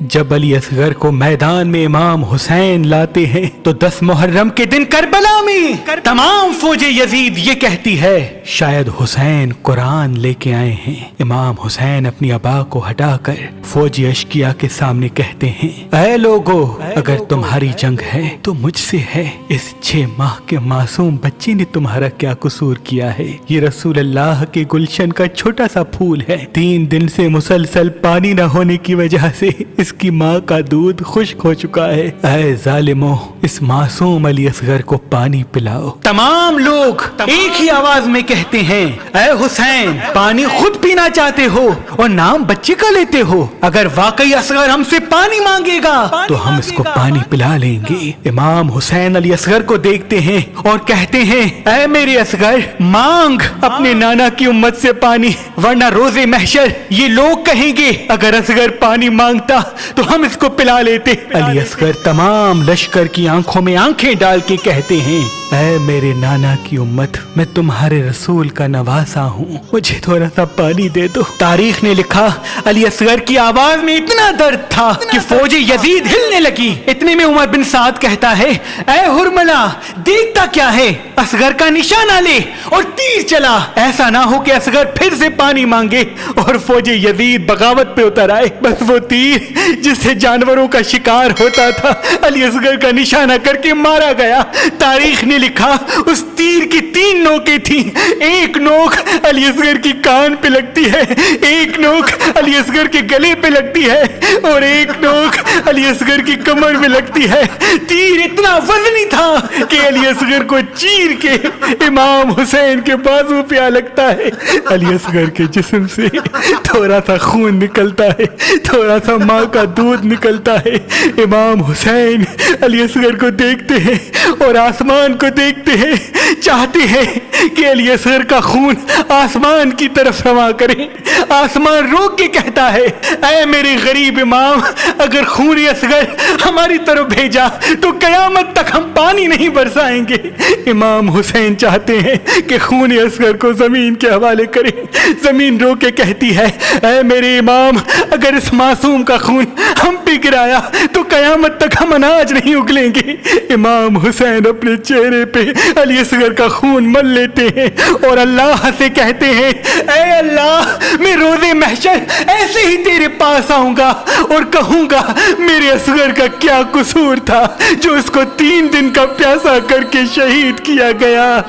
جب علی اصغر کو میدان میں امام حسین لاتے ہیں تو 10 محرم کے دن کربلا میں تمام فوج یزید یہ کہتی ہے شاید حسین قرآن لے کے آئے ہیں۔ امام حسین اپنی عبا کو ہٹا کر فوجی اشقیا کے سامنے کہتے ہیں اے لوگو، اگر تمہاری جنگ ہے تو مجھ سے ہے، اس 6 ماہ کے معصوم بچے نے تمہارا کیا قصور کیا ہے؟ یہ رسول اللہ کے گلشن کا چھوٹا سا پھول ہے، 3 دن سے مسلسل پانی نہ ہونے کی وجہ سے اس کی ماں کا دودھ خشک ہو چکا ہے۔ اے ظالمو، اس معصوم علی اصغر کو پانی پلاؤ۔ تمام لوگ ایک ہی آواز میں کہتے ہیں اے حسین، پانی خود پینا چاہتے ہو اور نام بچے کا لیتے ہو؟ اگر واقعی اصغر ہم سے پانی مانگے گا تو ہم اس کو پانی پلا لیں گے۔ امام حسین علی اصغر کو دیکھتے ہیں اور کہتے ہیں اے میرے اصغر، مانگ اپنے نانا کی امت سے پانی، ورنہ روز محشر یہ لوگ کہیں گے اگر اصغر پانی مانگتا تو ہم اس کو پلا لیتے۔ علی اصغر تمام لشکر کی آنکھوں میں آنکھیں ڈال کے کہتے ہیں اے میرے نانا کی امت، میں تمہارے رسول کا نواسا ہوں، مجھے تھوڑا سا پانی دے دو۔ تاریخ نے لکھا علی اصغر کی آواز میں اتنا درد تھا کہ فوج یزید ہلنے لگی۔ اتنے میں عمر بن سعد کہتا ہے اے ہرملا، دیکھتا کیا ہے، اصغر کا نشانہ لے اور تیر چلا، ایسا نہ ہو کہ اصغر پھر سے پانی مانگے اور فوج یزید بغاوت پہ اتر آئے۔ بس وہ تیر جس سے جانوروں کا شکار ہوتا تھا علی اصغر کا نشانہ کر کے مارا گیا۔ تاریخ نے لکھا اس تیر کی 3 نوکیں تھیں، ایک نوک علی اصغر کی کان پہ لگتی ہے، ایک نوک علی اصغر کے گلے پہ لگتی ہے اور ایک نوک علی اصغر کی کمر میں لگتی ہے۔ تیر اتنا وزنی تھا کہ علی اصغر کو چیر کے امام حسین کے بازو پہ آ لگتا ہے۔ علی اصغر کے جسم سے تھوڑا سا خون نکلتا ہے، تھوڑا سا ماں کا دودھ نکلتا ہے۔ امام حسین علی اصغر کو دیکھتے ہیں اور آسمان کو دیکھتے ہیں، چاہتے ہیں کہ علی اصغر کا خون آسمان کی طرف رواں کرے۔ آسمان روک کے کہتا ہے اے میرے غریب امام، اگر خون اصغر ہماری طرف بھیجا تو قیامت تک ہم پانی نہیں برسائیں گے۔ امام حسین چاہتے ہیں کہ خون اصغر کو زمین کے حوالے کرے۔ زمین رو کے کہتی ہے اے میرے امام، اگر اس معصوم کا خون ہم پہ گرایا تو قیامت تک ہم اناج نہیں اگلیں گے۔ امام حسین اپنے چہرے پہ علی اصغر کا خون مل لیتے ہیں اور اللہ سے کہتے ہیں اے اللہ، میں روز محشر ایسے ہی تیرے پاس آؤں گا اور کہوں گا میرے اصغر کا کیا قصور تھا جو اس کو 3 دن کا پیاسا کر کے شہید کیا گیا۔